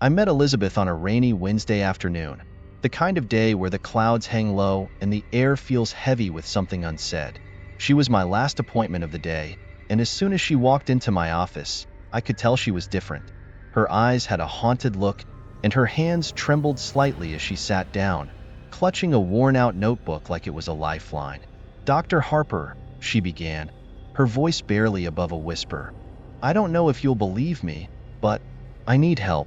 I met Elizabeth on a rainy Wednesday afternoon, the kind of day where the clouds hang low and the air feels heavy with something unsaid. She was my last appointment of the day, and as soon as she walked into my office, I could tell she was different. Her eyes had a haunted look, and her hands trembled slightly as she sat down, clutching a worn-out notebook like it was a lifeline. "Dr. Harper," she began, her voice barely above a whisper. "I don't know if you'll believe me, but I need help.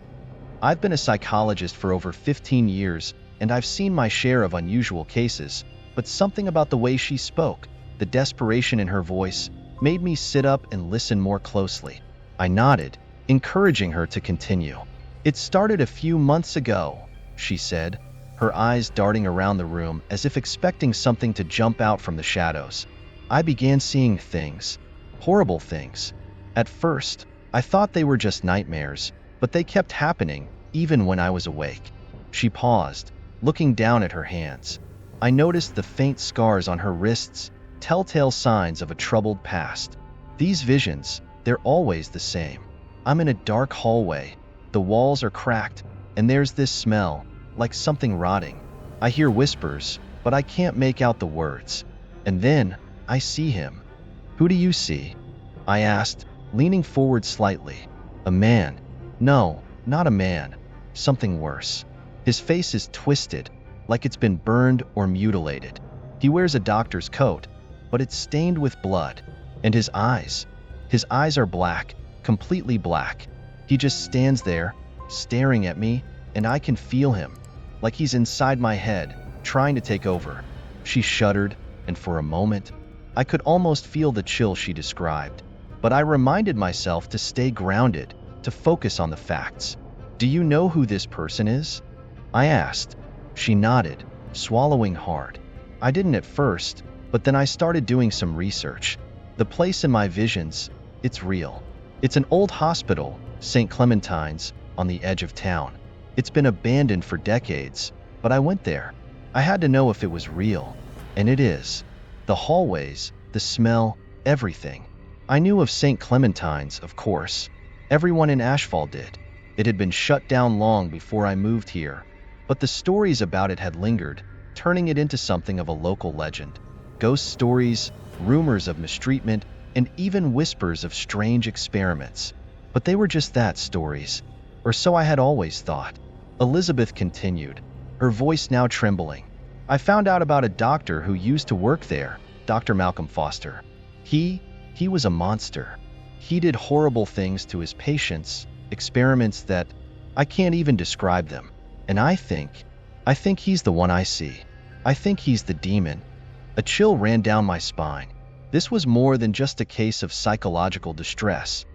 I've been a psychologist for over 15 years, and I've seen my share of unusual cases, but something about the way she spoke, the desperation in her voice, made me sit up and listen more closely." I nodded, encouraging her to continue. "It started a few months ago," she said, her eyes darting around the room as if expecting something to jump out from the shadows. "I began seeing things, horrible things. At first, I thought they were just nightmares, but they kept happening, even when I was awake." She paused, looking down at her hands. I noticed the faint scars on her wrists, telltale signs of a troubled past. "These visions, they're always the same. I'm in a dark hallway, the walls are cracked, and there's this smell, like something rotting. I hear whispers, but I can't make out the words. And then, I see him." "Who do you see?" I asked, leaning forward slightly. "A man. No, not a man. Something worse. His face is twisted, like it's been burned or mutilated. He wears a doctor's coat, but it's stained with blood. And his eyes are black, completely black. He just stands there, staring at me, and I can feel him, like he's inside my head, trying to take over." She shuddered, and for a moment, I could almost feel the chill she described. But I reminded myself to stay grounded, to focus on the facts. "Do you know who this person is?" I asked. She nodded, swallowing hard. "I didn't at first, but then I started doing some research. The place in my visions, it's real. It's an old hospital, St. Clementine's, on the edge of town. It's been abandoned for decades, but I went there. I had to know if it was real, and it is. The hallways, the smell, everything. I knew of St. Clementine's, of course. Everyone in Ashfall did. It had been shut down long before I moved here, but the stories about it had lingered, turning it into something of a local legend. Ghost stories, rumors of mistreatment, and even whispers of strange experiments. But they were just that, stories. Or so I had always thought." Elizabeth continued, her voice now trembling. "I found out about a doctor who used to work there, Dr. Malcolm Foster. He was a monster. He did horrible things to his patients, experiments that I can't even describe them. And I think he's the one I see. I think he's the demon." A chill ran down my spine. This was more than just a case of psychological distress.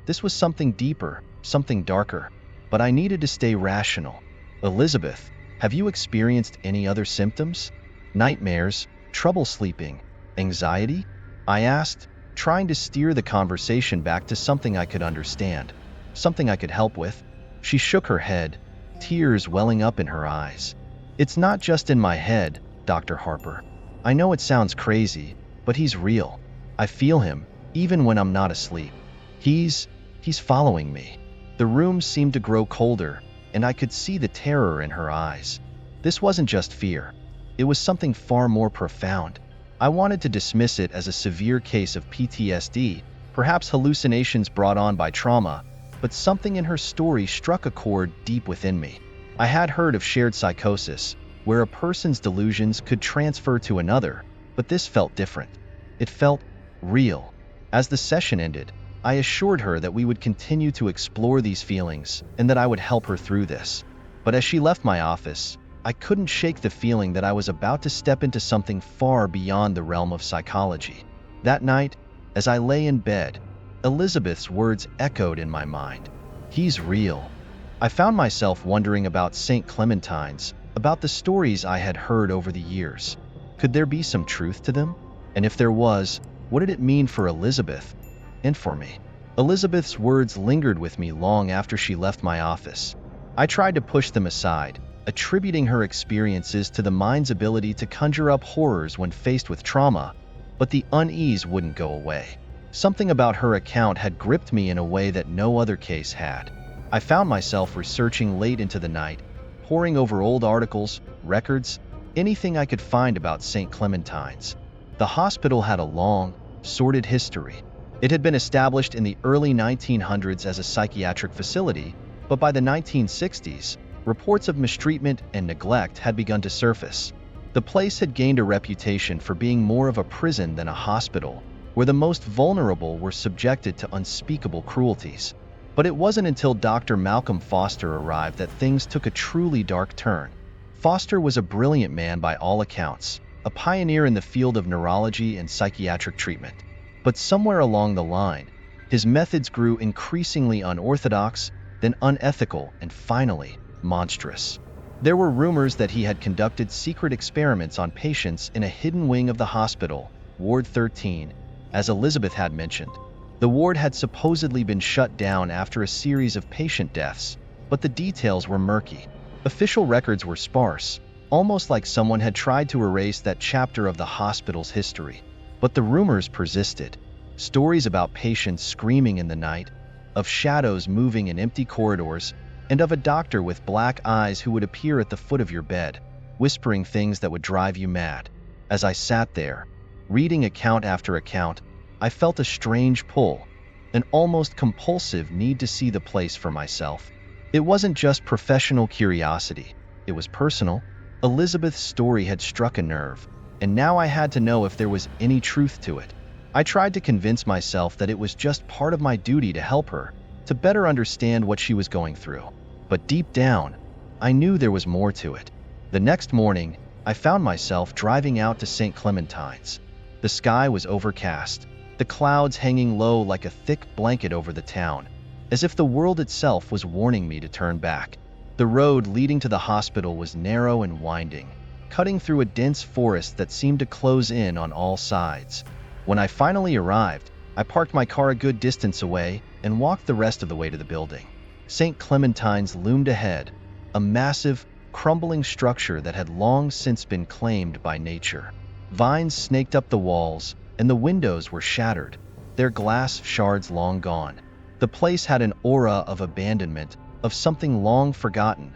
This was something deeper, something darker. But I needed to stay rational. "Elizabeth, have you experienced any other symptoms? Nightmares, trouble sleeping, anxiety?" I asked, trying to steer the conversation back to something I could understand, something I could help with. She shook her head, tears welling up in her eyes. "It's not just in my head, Dr. Harper. I know it sounds crazy, but he's real. I feel him, even when I'm not asleep. He's following me." The room seemed to grow colder, and I could see the terror in her eyes. This wasn't just fear. It was something far more profound. I wanted to dismiss it as a severe case of PTSD, perhaps hallucinations brought on by trauma, but something in her story struck a chord deep within me. I had heard of shared psychosis, where a person's delusions could transfer to another, but this felt different. It felt real. As the session ended, I assured her that we would continue to explore these feelings and that I would help her through this. But as she left my office, I couldn't shake the feeling that I was about to step into something far beyond the realm of psychology. That night, as I lay in bed, Elizabeth's words echoed in my mind. "He's real." I found myself wondering about St. Clementine's, about the stories I had heard over the years. Could there be some truth to them? And if there was, what did it mean for Elizabeth? And for me? Elizabeth's words lingered with me long after she left my office. I tried to push them aside, attributing her experiences to the mind's ability to conjure up horrors when faced with trauma, but the unease wouldn't go away. Something about her account had gripped me in a way that no other case had. I found myself researching late into the night, poring over old articles, records, anything I could find about St. Clementine's. The hospital had a long, sordid history. It had been established in the early 1900s as a psychiatric facility, but by the 1960s, reports of mistreatment and neglect had begun to surface. The place had gained a reputation for being more of a prison than a hospital, where the most vulnerable were subjected to unspeakable cruelties. But it wasn't until Dr. Malcolm Foster arrived that things took a truly dark turn. Foster was a brilliant man by all accounts, a pioneer in the field of neurology and psychiatric treatment. But somewhere along the line, his methods grew increasingly unorthodox, then unethical, and finally, monstrous. There were rumors that he had conducted secret experiments on patients in a hidden wing of the hospital, Ward 13, as Elizabeth had mentioned. The ward had supposedly been shut down after a series of patient deaths, but the details were murky. Official records were sparse, almost like someone had tried to erase that chapter of the hospital's history. But the rumors persisted. Stories about patients screaming in the night, of shadows moving in empty corridors, and of a doctor with black eyes who would appear at the foot of your bed, whispering things that would drive you mad. As I sat there, reading account after account, I felt a strange pull, an almost compulsive need to see the place for myself. It wasn't just professional curiosity, it was personal. Elizabeth's story had struck a nerve, and now I had to know if there was any truth to it. I tried to convince myself that it was just part of my duty to help her, to better understand what she was going through. But deep down, I knew there was more to it. The next morning, I found myself driving out to St. Clementine's. The sky was overcast, the clouds hanging low like a thick blanket over the town, as if the world itself was warning me to turn back. The road leading to the hospital was narrow and winding, cutting through a dense forest that seemed to close in on all sides. When I finally arrived, I parked my car a good distance away and walked the rest of the way to the building. St. Clementine's loomed ahead, a massive, crumbling structure that had long since been claimed by nature. Vines snaked up the walls, and the windows were shattered, their glass shards long gone. The place had an aura of abandonment, of something long forgotten,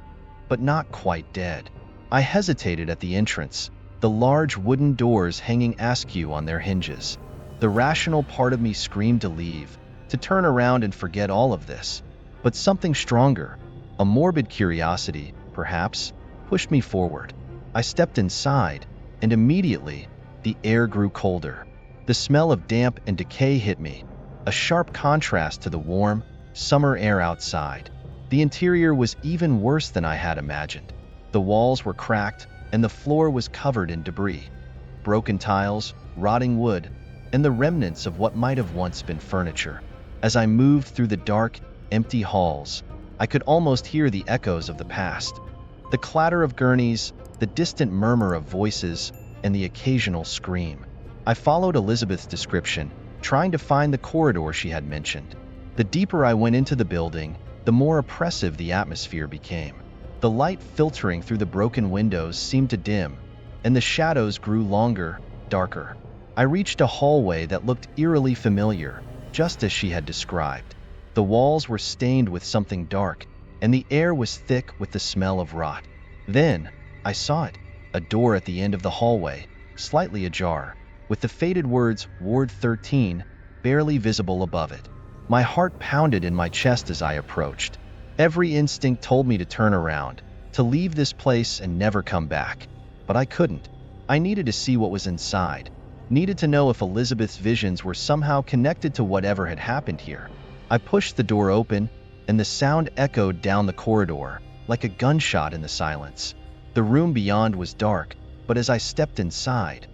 but not quite dead. I hesitated at the entrance, the large wooden doors hanging askew on their hinges. The rational part of me screamed to leave, to turn around and forget all of this. But something stronger, a morbid curiosity, perhaps, pushed me forward. I stepped inside, and immediately, the air grew colder. The smell of damp and decay hit me, a sharp contrast to the warm, summer air outside. The interior was even worse than I had imagined. The walls were cracked, and the floor was covered in debris. Broken tiles, rotting wood, and the remnants of what might have once been furniture. As I moved through the dark, empty halls, I could almost hear the echoes of the past. The clatter of gurneys, the distant murmur of voices, and the occasional scream. I followed Elizabeth's description, trying to find the corridor she had mentioned. The deeper I went into the building, the more oppressive the atmosphere became. The light filtering through the broken windows seemed to dim, and the shadows grew longer, darker. I reached a hallway that looked eerily familiar, just as she had described. The walls were stained with something dark, and the air was thick with the smell of rot. Then, I saw it, a door at the end of the hallway, slightly ajar, with the faded words Ward 13 barely visible above it. My heart pounded in my chest as I approached. Every instinct told me to turn around, to leave this place and never come back. But I couldn't. I needed to see what was inside, needed to know if Elizabeth's visions were somehow connected to whatever had happened here. I pushed the door open, and the sound echoed down the corridor, like a gunshot in the silence. The room beyond was dark, but as I stepped inside,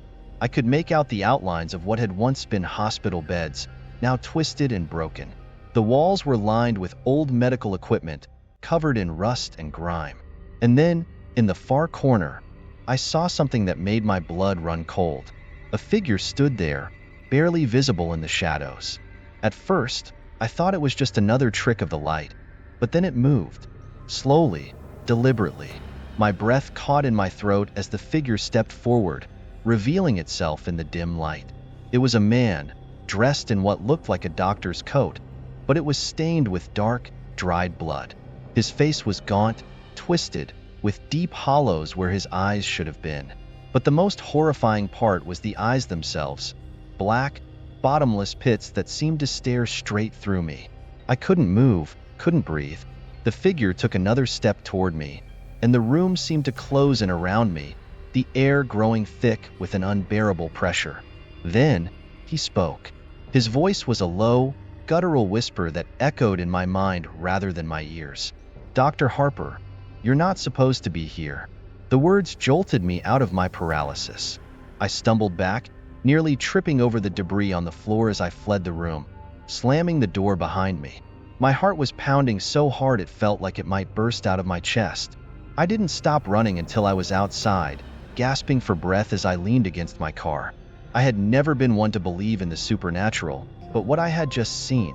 I could make out the outlines of what had once been hospital beds, now twisted and broken. The walls were lined with old medical equipment, covered in rust and grime. And then, in the far corner, I saw something that made my blood run cold. A figure stood there, barely visible in the shadows. At first, I thought it was just another trick of the light, but then it moved, slowly, deliberately. My breath caught in my throat as the figure stepped forward, revealing itself in the dim light. It was a man, dressed in what looked like a doctor's coat, but it was stained with dark, dried blood. His face was gaunt, twisted, with deep hollows where his eyes should have been. But the most horrifying part was the eyes themselves, black, bottomless pits that seemed to stare straight through me. I couldn't move, couldn't breathe. The figure took another step toward me, and the room seemed to close in around me, the air growing thick with an unbearable pressure. Then he spoke. His voice was a low, guttural whisper that echoed in my mind rather than my ears. "Dr. Harper, you're not supposed to be here." The words jolted me out of my paralysis. I stumbled back, nearly tripping over the debris on the floor as I fled the room, slamming the door behind me. My heart was pounding so hard it felt like it might burst out of my chest. I didn't stop running until I was outside, gasping for breath as I leaned against my car. I had never been one to believe in the supernatural, but what I had just seen,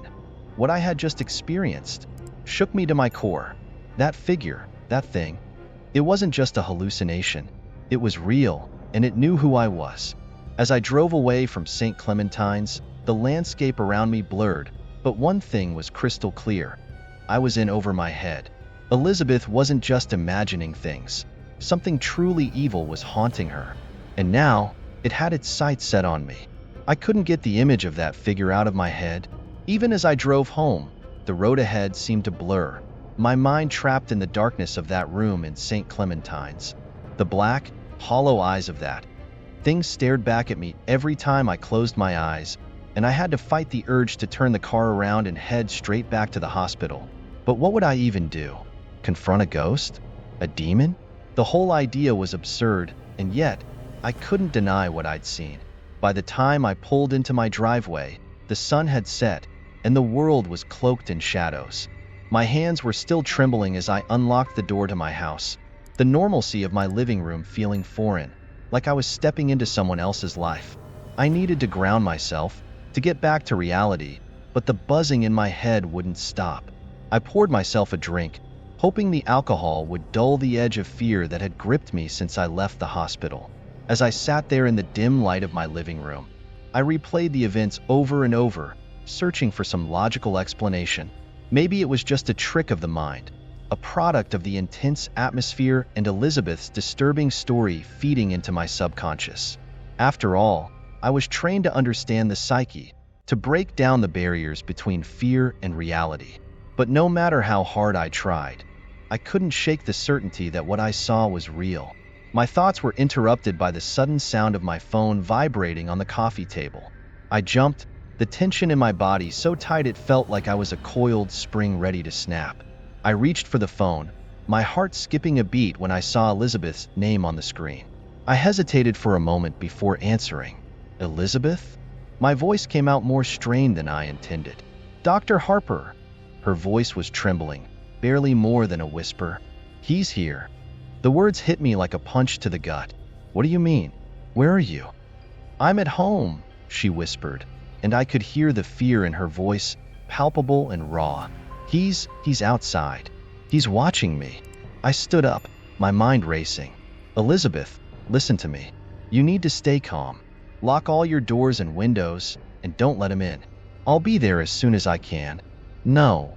what I had just experienced, shook me to my core. That figure, that thing, it wasn't just a hallucination. It was real, and it knew who I was. As I drove away from St. Clementine's, the landscape around me blurred, but one thing was crystal clear. I was in over my head. Elizabeth wasn't just imagining things. Something truly evil was haunting her. And now, it had its sights set on me. I couldn't get the image of that figure out of my head. Even as I drove home, the road ahead seemed to blur, my mind trapped in the darkness of that room in St. Clementine's. The black, hollow eyes of that thing stared back at me every time I closed my eyes, and I had to fight the urge to turn the car around and head straight back to the hospital. But what would I even do? Confront a ghost? A demon? The whole idea was absurd, and yet, I couldn't deny what I'd seen. By the time I pulled into my driveway, the sun had set, and the world was cloaked in shadows. My hands were still trembling as I unlocked the door to my house, the normalcy of my living room feeling foreign, like I was stepping into someone else's life. I needed to ground myself, to get back to reality, but the buzzing in my head wouldn't stop. I poured myself a drink, hoping the alcohol would dull the edge of fear that had gripped me since I left the hospital. As I sat there in the dim light of my living room, I replayed the events over and over, searching for some logical explanation. Maybe it was just a trick of the mind, a product of the intense atmosphere and Elizabeth's disturbing story feeding into my subconscious. After all, I was trained to understand the psyche, to break down the barriers between fear and reality. But no matter how hard I tried, I couldn't shake the certainty that what I saw was real. My thoughts were interrupted by the sudden sound of my phone vibrating on the coffee table. I jumped, the tension in my body so tight it felt like I was a coiled spring ready to snap. I reached for the phone, my heart skipping a beat when I saw Elizabeth's name on the screen. I hesitated for a moment before answering. "Elizabeth?" My voice came out more strained than I intended. "Dr. Harper." Her voice was trembling, barely more than a whisper. "He's here." The words hit me like a punch to the gut. "What do you mean? Where are you?" "I'm at home," she whispered, and I could hear the fear in her voice, palpable and raw. He's outside. He's watching me." I stood up, my mind racing. "Elizabeth, listen to me. You need to stay calm. Lock all your doors and windows, and don't let him in. I'll be there as soon as I can." No,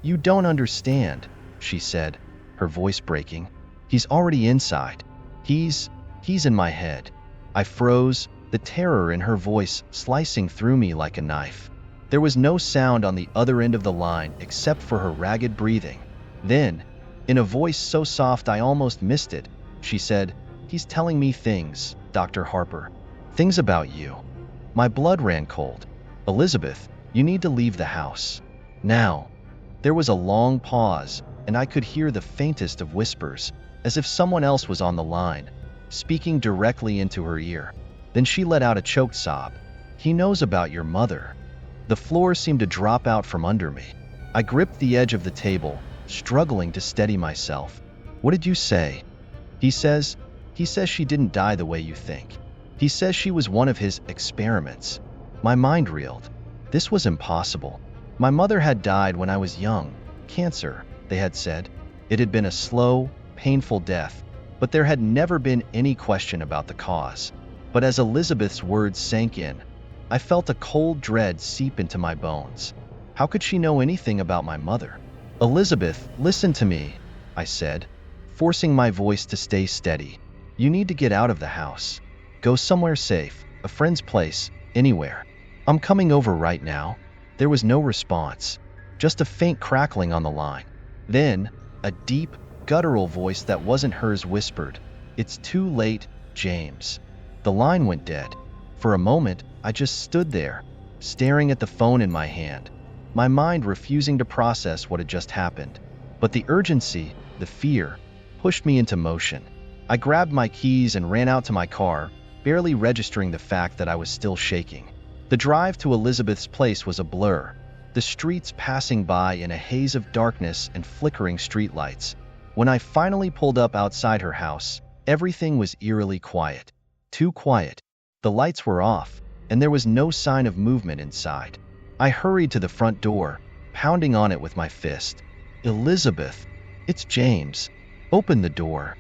you don't understand," she said, her voice breaking. "He's already inside. He's in my head." I froze, the terror in her voice slicing through me like a knife. There was no sound on the other end of the line except for her ragged breathing. Then, in a voice so soft I almost missed it, she said, "He's telling me things, Dr. Harper. Things about you." My blood ran cold. "Elizabeth, you need to leave the house. Now." There was a long pause, and I could hear the faintest of whispers, as if someone else was on the line, speaking directly into her ear. Then she let out a choked sob. "He knows about your mother." The floor seemed to drop out from under me. I gripped the edge of the table, struggling to steady myself. "What did you say?" He says she didn't die the way you think. He says she was one of his experiments." My mind reeled. This was impossible. My mother had died when I was young. Cancer, they had said. It had been a slow, painful death, but there had never been any question about the cause. But as Elizabeth's words sank in, I felt a cold dread seep into my bones. How could she know anything about my mother? Elizabeth, listen to me, I said, forcing my voice to stay steady. You need to get out of the house. Go somewhere safe, a friend's place, anywhere. I'm coming over right now. There was no response, just a faint crackling on the line. Then, a deep, guttural voice that wasn't hers whispered, "It's too late, James." The line went dead. For a moment, I just stood there, staring at the phone in my hand, my mind refusing to process what had just happened. But the urgency, the fear, pushed me into motion. I grabbed my keys and ran out to my car, barely registering the fact that I was still shaking. The drive to Elizabeth's place was a blur, the streets passing by in a haze of darkness and flickering streetlights. When I finally pulled up outside her house, everything was eerily quiet. Too quiet. The lights were off, and there was no sign of movement inside. I hurried to the front door, pounding on it with my fist. "Elizabeth, it's James. Open the door."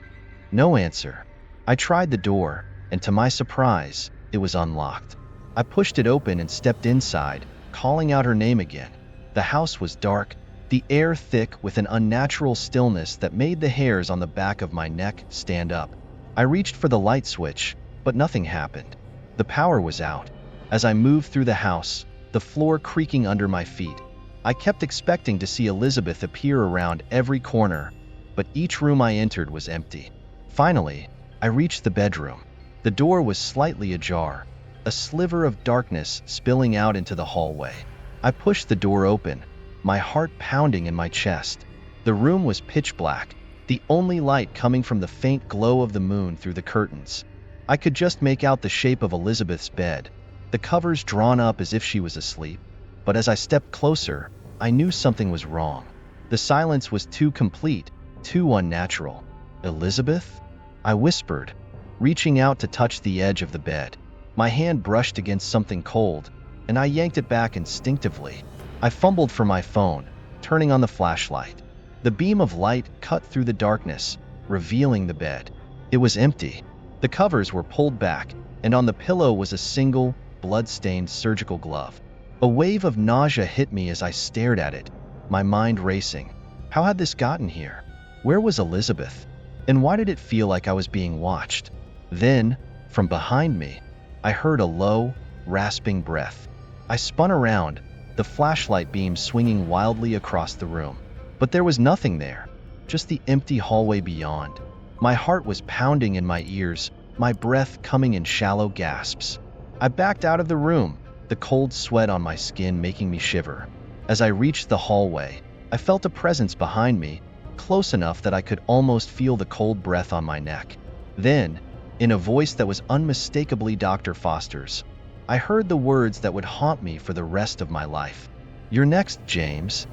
No answer. I tried the door, and to my surprise, it was unlocked. I pushed it open and stepped inside, calling out her name again. The house was dark, the air thick with an unnatural stillness that made the hairs on the back of my neck stand up. I reached for the light switch, but nothing happened. The power was out. As I moved through the house, the floor creaking under my feet, I kept expecting to see Elizabeth appear around every corner, but each room I entered was empty. Finally, I reached the bedroom. The door was slightly ajar, a sliver of darkness spilling out into the hallway. I pushed the door open, my heart pounding in my chest. The room was pitch black, the only light coming from the faint glow of the moon through the curtains. I could just make out the shape of Elizabeth's bed, the covers drawn up as if she was asleep. But as I stepped closer, I knew something was wrong. The silence was too complete, too unnatural. "Elizabeth?" I whispered, reaching out to touch the edge of the bed. My hand brushed against something cold, and I yanked it back instinctively. I fumbled for my phone, turning on the flashlight. The beam of light cut through the darkness, revealing the bed. It was empty. The covers were pulled back, and on the pillow was a single, blood-stained surgical glove. A wave of nausea hit me as I stared at it, my mind racing. How had this gotten here? Where was Elizabeth? And why did it feel like I was being watched? Then, from behind me, I heard a low, rasping breath. I spun around, the flashlight beam swinging wildly across the room. But there was nothing there, just the empty hallway beyond. My heart was pounding in my ears, my breath coming in shallow gasps. I backed out of the room, the cold sweat on my skin making me shiver. As I reached the hallway, I felt a presence behind me, close enough that I could almost feel the cold breath on my neck. Then, in a voice that was unmistakably Dr. Foster's, I heard the words that would haunt me for the rest of my life. "You're next, James."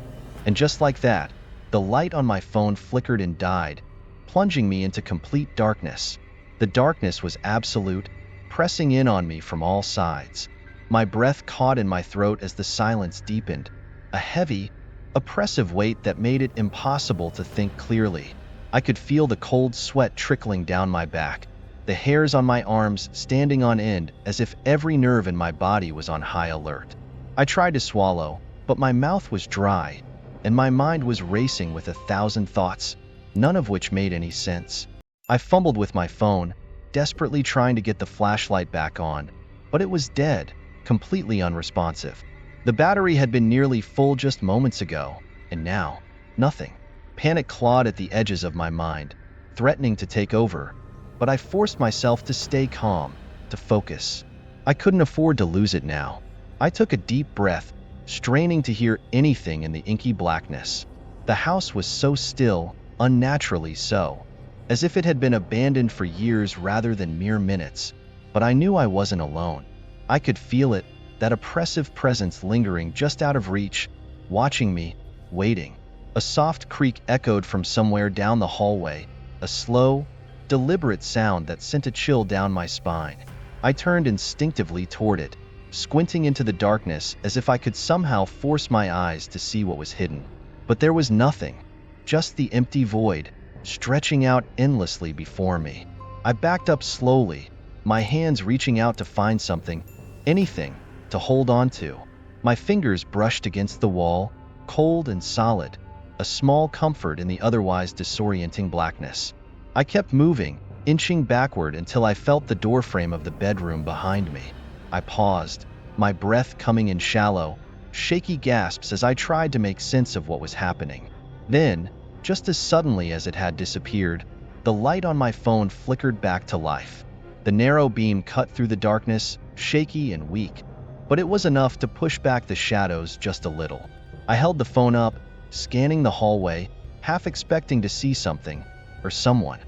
And just like that, the light on my phone flickered and died, plunging me into complete darkness. The darkness was absolute, pressing in on me from all sides. My breath caught in my throat as the silence deepened, a heavy, oppressive weight that made it impossible to think clearly. I could feel the cold sweat trickling down my back, the hairs on my arms standing on end as if every nerve in my body was on high alert. I tried to swallow, but my mouth was dry, and my mind was racing with 1,000 thoughts, none of which made any sense. I fumbled with my phone, desperately trying to get the flashlight back on, but it was dead, completely unresponsive. The battery had been nearly full just moments ago, and now, nothing. Panic clawed at the edges of my mind, threatening to take over, but I forced myself to stay calm, to focus. I couldn't afford to lose it now. I took a deep breath, straining to hear anything in the inky blackness. The house was so still, unnaturally so, as if it had been abandoned for years rather than mere minutes. But I knew I wasn't alone. I could feel it, that oppressive presence lingering just out of reach, watching me, waiting. A soft creak echoed from somewhere down the hallway, a slow, deliberate sound that sent a chill down my spine. I turned instinctively toward it, squinting into the darkness as if I could somehow force my eyes to see what was hidden. But there was nothing, just the empty void, stretching out endlessly before me. I backed up slowly, my hands reaching out to find something, anything, to hold on to. My fingers brushed against the wall, cold and solid, a small comfort in the otherwise disorienting blackness. I kept moving, inching backward until I felt the doorframe of the bedroom behind me. I paused, my breath coming in shallow, shaky gasps as I tried to make sense of what was happening. Then, just as suddenly as it had disappeared, the light on my phone flickered back to life. The narrow beam cut through the darkness, shaky and weak, but it was enough to push back the shadows just a little. I held the phone up, scanning the hallway, half expecting to see something, or someone,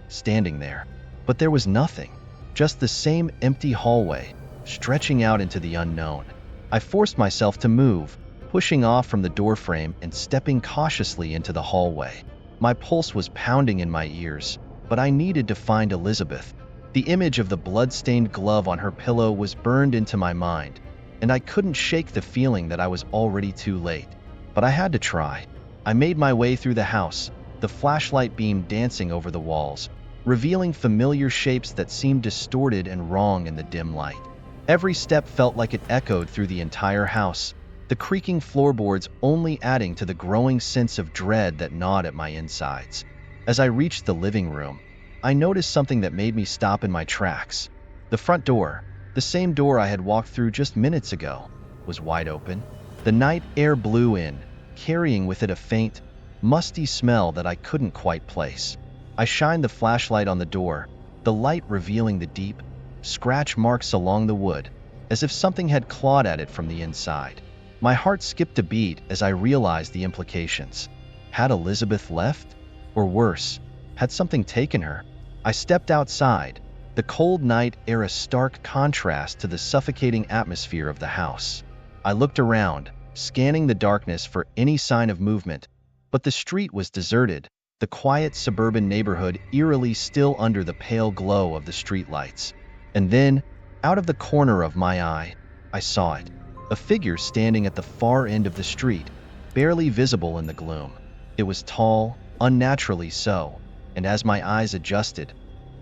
standing there. But there was nothing, just the same empty hallway, stretching out into the unknown. I forced myself to move, pushing off from the doorframe and stepping cautiously into the hallway. My pulse was pounding in my ears, but I needed to find Elizabeth. The image of the blood-stained glove on her pillow was burned into my mind, and I couldn't shake the feeling that I was already too late. But I had to try. I made my way through the house, the flashlight beam dancing over the walls, revealing familiar shapes that seemed distorted and wrong in the dim light. Every step felt like it echoed through the entire house, the creaking floorboards only adding to the growing sense of dread that gnawed at my insides. As I reached the living room, I noticed something that made me stop in my tracks. The front door, the same door I had walked through just minutes ago, was wide open. The night air blew in, carrying with it a faint, musty smell that I couldn't quite place. I shined the flashlight on the door, the light revealing the deep, scratch marks along the wood, as if something had clawed at it from the inside. My heart skipped a beat as I realized the implications. Had Elizabeth left? Or worse, had something taken her? I stepped outside, the cold night air a stark contrast to the suffocating atmosphere of the house. I looked around, scanning the darkness for any sign of movement, but the street was deserted, the quiet suburban neighborhood eerily still under the pale glow of the streetlights. And then, out of the corner of my eye, I saw it. A figure standing at the far end of the street, barely visible in the gloom. It was tall, unnaturally so, and as my eyes adjusted,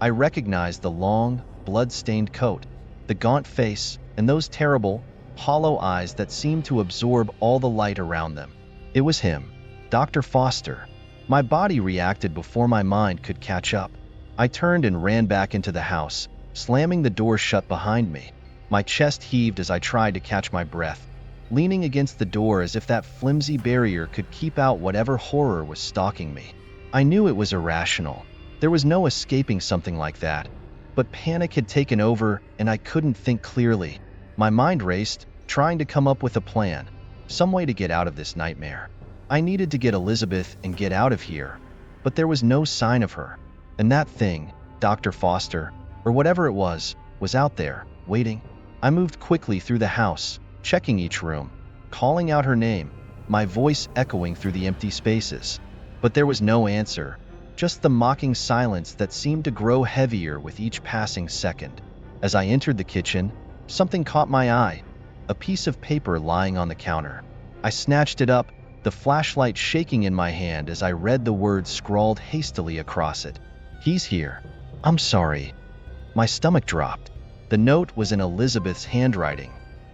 I recognized the long, blood-stained coat, the gaunt face, and those terrible, hollow eyes that seemed to absorb all the light around them. It was him, Dr. Foster. My body reacted before my mind could catch up. I turned and ran back into the house, slamming the door shut behind me. My chest heaved as I tried to catch my breath, leaning against the door as if that flimsy barrier could keep out whatever horror was stalking me. I knew it was irrational. There was no escaping something like that. But panic had taken over and I couldn't think clearly. My mind raced, trying to come up with a plan, some way to get out of this nightmare. I needed to get Elizabeth and get out of here, but there was no sign of her. And that thing, Dr. Foster, or whatever it was out there, waiting. I moved quickly through the house, checking each room, calling out her name, my voice echoing through the empty spaces. But there was no answer, just the mocking silence that seemed to grow heavier with each passing second. As I entered the kitchen, something caught my eye, a piece of paper lying on the counter. I snatched it up, the flashlight shaking in my hand as I read the words scrawled hastily across it. "He's here. I'm sorry." My stomach dropped. The note was in Elizabeth's handwriting,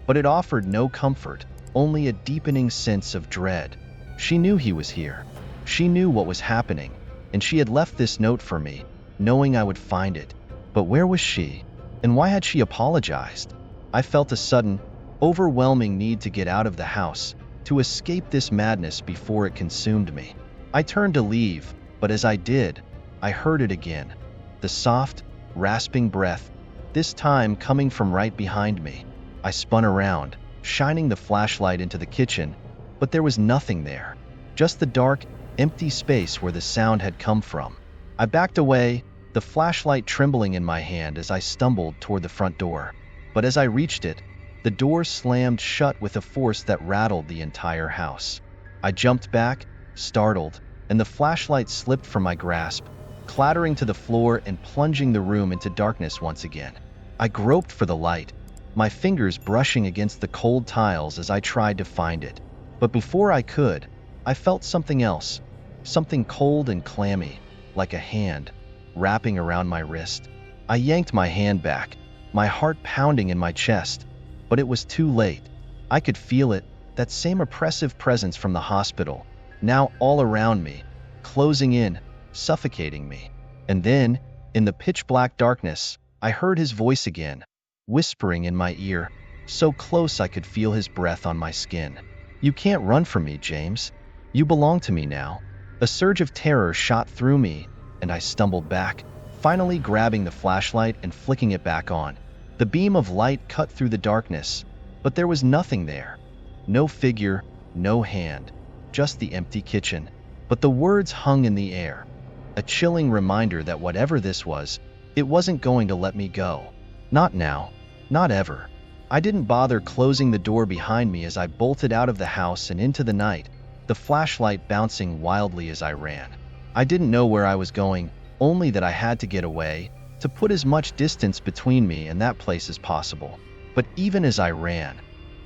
but it offered no comfort, only a deepening sense of dread. She knew he was here. She knew what was happening, and she had left this note for me, knowing I would find it. But where was she? And why had she apologized? I felt a sudden, overwhelming need to get out of the house, to escape this madness before it consumed me. I turned to leave, but as I did, I heard it again. The soft, rasping breath, this time coming from right behind me. I spun around, shining the flashlight into the kitchen, but there was nothing there. Just the dark, empty space where the sound had come from. I backed away, the flashlight trembling in my hand as I stumbled toward the front door. But as I reached it, the door slammed shut with a force that rattled the entire house. I jumped back, startled, and the flashlight slipped from my grasp, clattering to the floor and plunging the room into darkness once again. I groped for the light, my fingers brushing against the cold tiles as I tried to find it. But before I could, I felt something else, something cold and clammy, like a hand, wrapping around my wrist. I yanked my hand back, my heart pounding in my chest, but it was too late. I could feel it, that same oppressive presence from the hospital, now all around me, closing in, suffocating me. And then, in the pitch-black darkness, I heard his voice again, whispering in my ear, so close I could feel his breath on my skin. "You can't run from me, James. You belong to me now." A surge of terror shot through me, and I stumbled back, finally grabbing the flashlight and flicking it back on. The beam of light cut through the darkness, but there was nothing there. No figure, no hand, just the empty kitchen. But the words hung in the air, a chilling reminder that whatever this was, it wasn't going to let me go. Not now, not ever. I didn't bother closing the door behind me as I bolted out of the house and into the night, the flashlight bouncing wildly as I ran. I didn't know where I was going, only that I had to get away, to put as much distance between me and that place as possible. But even as I ran,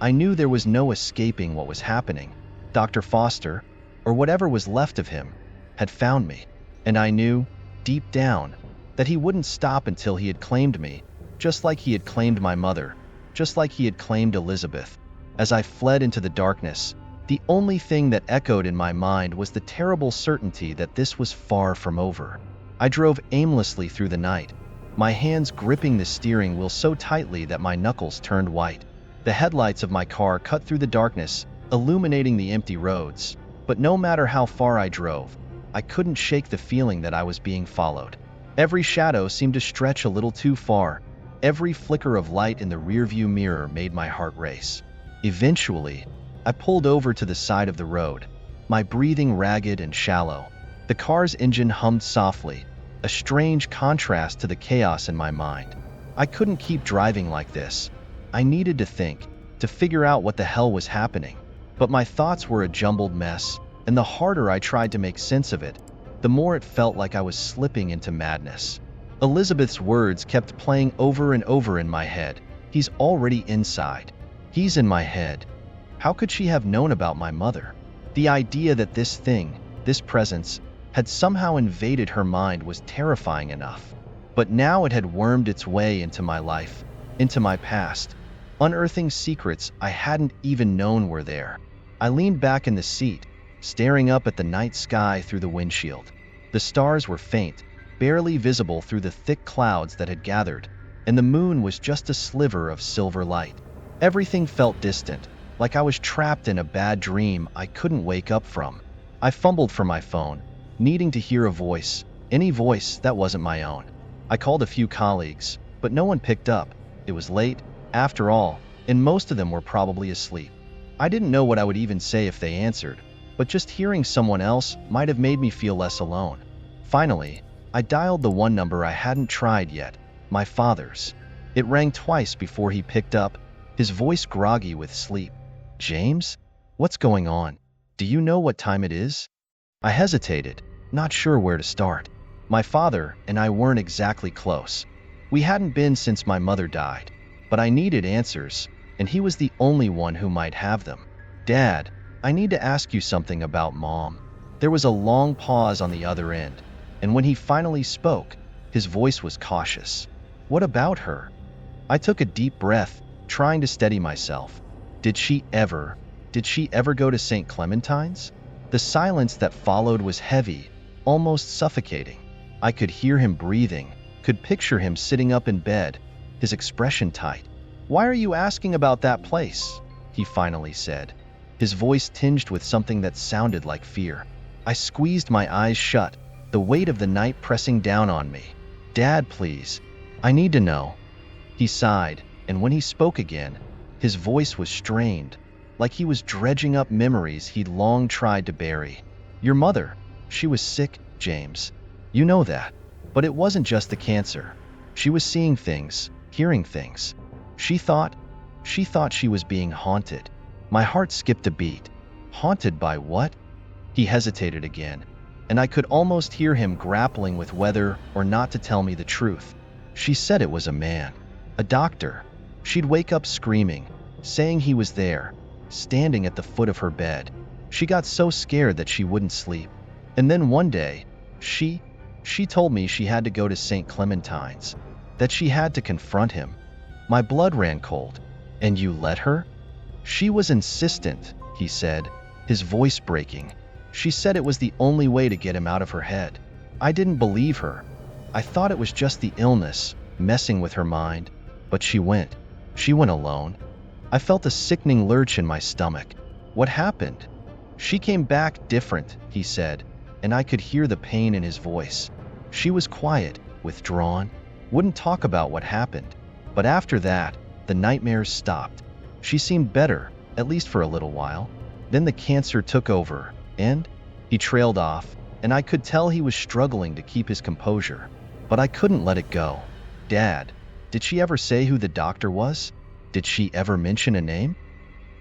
I knew there was no escaping what was happening. Dr. Foster, or whatever was left of him, had found me. And I knew, deep down, that he wouldn't stop until he had claimed me, just like he had claimed my mother, just like he had claimed Elizabeth. As I fled into the darkness, the only thing that echoed in my mind was the terrible certainty that this was far from over. I drove aimlessly through the night, my hands gripping the steering wheel so tightly that my knuckles turned white. The headlights of my car cut through the darkness, illuminating the empty roads. But no matter how far I drove, I couldn't shake the feeling that I was being followed. Every shadow seemed to stretch a little too far. Every flicker of light in the rearview mirror made my heart race. Eventually, I pulled over to the side of the road, my breathing ragged and shallow. The car's engine hummed softly, a strange contrast to the chaos in my mind. I couldn't keep driving like this. I needed to think, to figure out what the hell was happening. But my thoughts were a jumbled mess, and the harder I tried to make sense of it, the more it felt like I was slipping into madness. Elizabeth's words kept playing over and over in my head. He's already inside. He's in my head. How could she have known about my mother? The idea that this thing, this presence, had somehow invaded her mind was terrifying enough. But now it had wormed its way into my life, into my past, unearthing secrets I hadn't even known were there. I leaned back in the seat, staring up at the night sky through the windshield. The stars were faint, barely visible through the thick clouds that had gathered, and the moon was just a sliver of silver light. Everything felt distant, like I was trapped in a bad dream I couldn't wake up from. I fumbled for my phone, needing to hear a voice, any voice that wasn't my own. I called a few colleagues, but no one picked up. It was late, after all, and most of them were probably asleep. I didn't know what I would even say if they answered, but just hearing someone else might have made me feel less alone. Finally, I dialed the one number I hadn't tried yet, my father's. It rang twice before he picked up, his voice groggy with sleep. "James? What's going on? Do you know what time it is?" I hesitated, not sure where to start. My father and I weren't exactly close. We hadn't been since my mother died, but I needed answers, and he was the only one who might have them. "Dad, I need to ask you something about Mom." There was a long pause on the other end, and when he finally spoke, his voice was cautious. "What about her?" I took a deep breath, trying to steady myself. Did she ever go to St. Clementine's? The silence that followed was heavy, almost suffocating. I could hear him breathing, could picture him sitting up in bed, his expression tight. "Why are you asking about that place?" he finally said, his voice tinged with something that sounded like fear. I squeezed my eyes shut, the weight of the night pressing down on me. "Dad, please. I need to know." He sighed, and when he spoke again, his voice was strained, like he was dredging up memories he'd long tried to bury. "Your mother, she was sick, James. You know that. But it wasn't just the cancer. She was seeing things, hearing things. She thought she was being haunted." My heart skipped a beat. Haunted by what? He hesitated again, and I could almost hear him grappling with whether or not to tell me the truth. "She said it was a man, a doctor. She'd wake up screaming, saying he was there, standing at the foot of her bed. She got so scared that she wouldn't sleep. And then one day, she told me she had to go to St. Clementine's, that she had to confront him." My blood ran cold. "And you let her?" She was insistent, he said, his voice breaking. She said it was the only way to get him out of her head. I didn't believe her. I thought it was just the illness, messing with her mind. But she went. She went alone. I felt a sickening lurch in my stomach. What happened? She came back different, he said, and I could hear the pain in his voice. She was quiet, withdrawn, wouldn't talk about what happened. But after that, the nightmares stopped. She seemed better, at least for a little while. Then the cancer took over, and he trailed off, and I could tell he was struggling to keep his composure. But I couldn't let it go. Dad, did she ever say who the doctor was? Did she ever mention a name?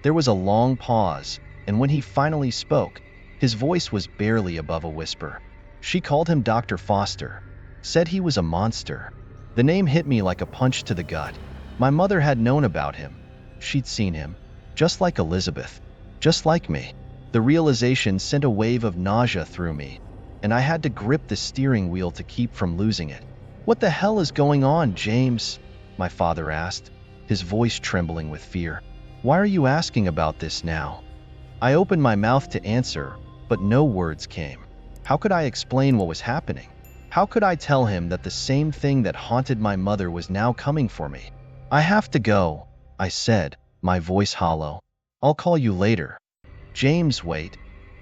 There was a long pause, and when he finally spoke, his voice was barely above a whisper. She called him Dr. Foster, said he was a monster. The name hit me like a punch to the gut. My mother had known about him. She'd seen him, just like Elizabeth, just like me. The realization sent a wave of nausea through me, and I had to grip the steering wheel to keep from losing it. "What the hell is going on, James?" my father asked, his voice trembling with fear. "Why are you asking about this now?" I opened my mouth to answer, but no words came. How could I explain what was happening? How could I tell him that the same thing that haunted my mother was now coming for me? "I have to go," I said, my voice hollow. "I'll call you later." "James, wait."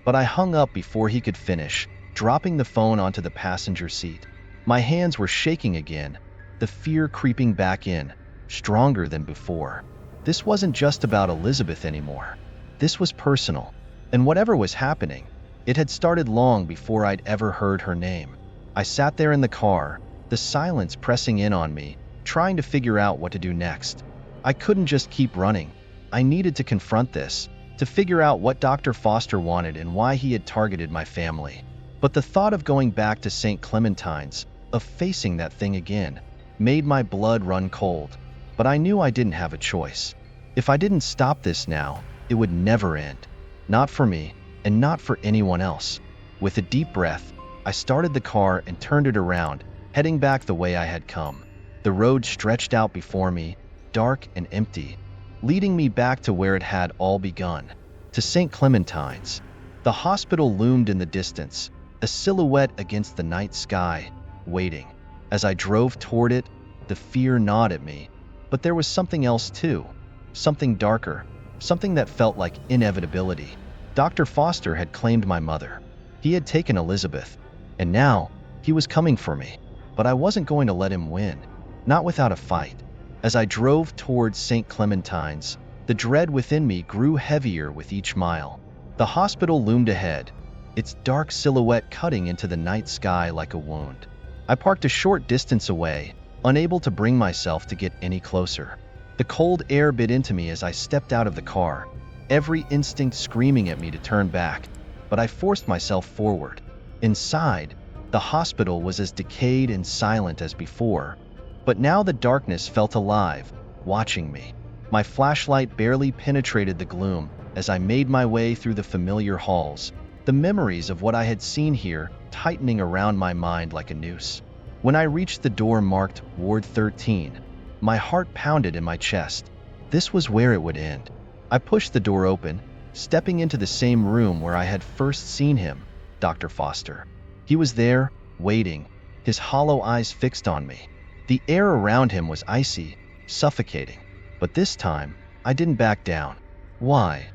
But I hung up before he could finish, dropping the phone onto the passenger seat. My hands were shaking again, the fear creeping back in, stronger than before. This wasn't just about Elizabeth anymore. This was personal, and whatever was happening, it had started long before I'd ever heard her name. I sat there in the car, the silence pressing in on me, trying to figure out what to do next. I couldn't just keep running. I needed to confront this, to figure out what Dr. Foster wanted and why he had targeted my family. But the thought of going back to St. Clementine's, of facing that thing again, made my blood run cold. But I knew I didn't have a choice. If I didn't stop this now, it would never end. Not for me, and not for anyone else. With a deep breath, I started the car and turned it around, heading back the way I had come. The road stretched out before me, dark and empty, leading me back to where it had all begun, to St. Clementine's. The hospital loomed in the distance, a silhouette against the night sky, waiting. As I drove toward it, the fear gnawed at me, but there was something else too, something darker, something that felt like inevitability. Dr. Foster had claimed my mother. He had taken Elizabeth, and now he was coming for me. But I wasn't going to let him win, not without a fight. As I drove towards St. Clementine's, the dread within me grew heavier with each mile. The hospital loomed ahead, its dark silhouette cutting into the night sky like a wound. I parked a short distance away, unable to bring myself to get any closer. The cold air bit into me as I stepped out of the car, every instinct screaming at me to turn back, but I forced myself forward. Inside, the hospital was as decayed and silent as before, but now the darkness felt alive, watching me. My flashlight barely penetrated the gloom as I made my way through the familiar halls, the memories of what I had seen here tightening around my mind like a noose. When I reached the door marked Ward 13, my heart pounded in my chest. This was where it would end. I pushed the door open, stepping into the same room where I had first seen him, Dr. Foster. He was there, waiting, his hollow eyes fixed on me. The air around him was icy, suffocating. But this time, I didn't back down. "Why?"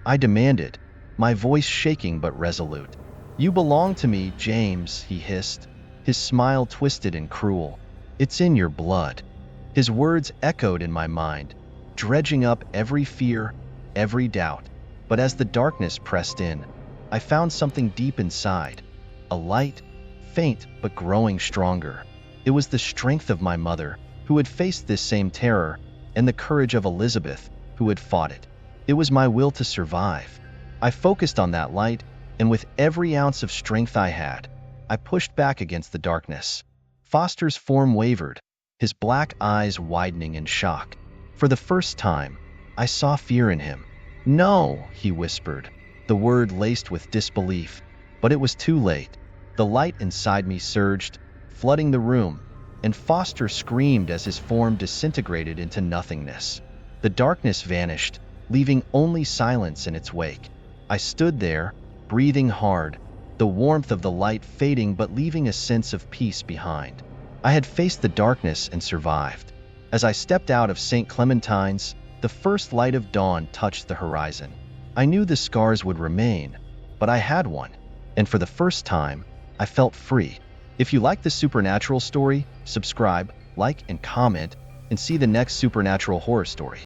I demanded, my voice shaking but resolute. "You belong to me, James," he hissed, his smile twisted and cruel. "It's in your blood." His words echoed in my mind, dredging up every fear, every doubt. But as the darkness pressed in, I found something deep inside, a light, faint but growing stronger. It was the strength of my mother, who had faced this same terror, and the courage of Elizabeth, who had fought it. It was my will to survive. I focused on that light, and with every ounce of strength I had, I pushed back against the darkness. Foster's form wavered, his black eyes widening in shock. For the first time, I saw fear in him. "No," he whispered, the word laced with disbelief. But it was too late. The light inside me surged, flooding the room, and Foster screamed as his form disintegrated into nothingness. The darkness vanished, leaving only silence in its wake. I stood there, breathing hard, the warmth of the light fading but leaving a sense of peace behind. I had faced the darkness and survived. As I stepped out of St. Clementine's, the first light of dawn touched the horizon. I knew the scars would remain, but I had one, and for the first time, I felt free. If you like this supernatural story, subscribe, like, and comment, and see the next supernatural horror story.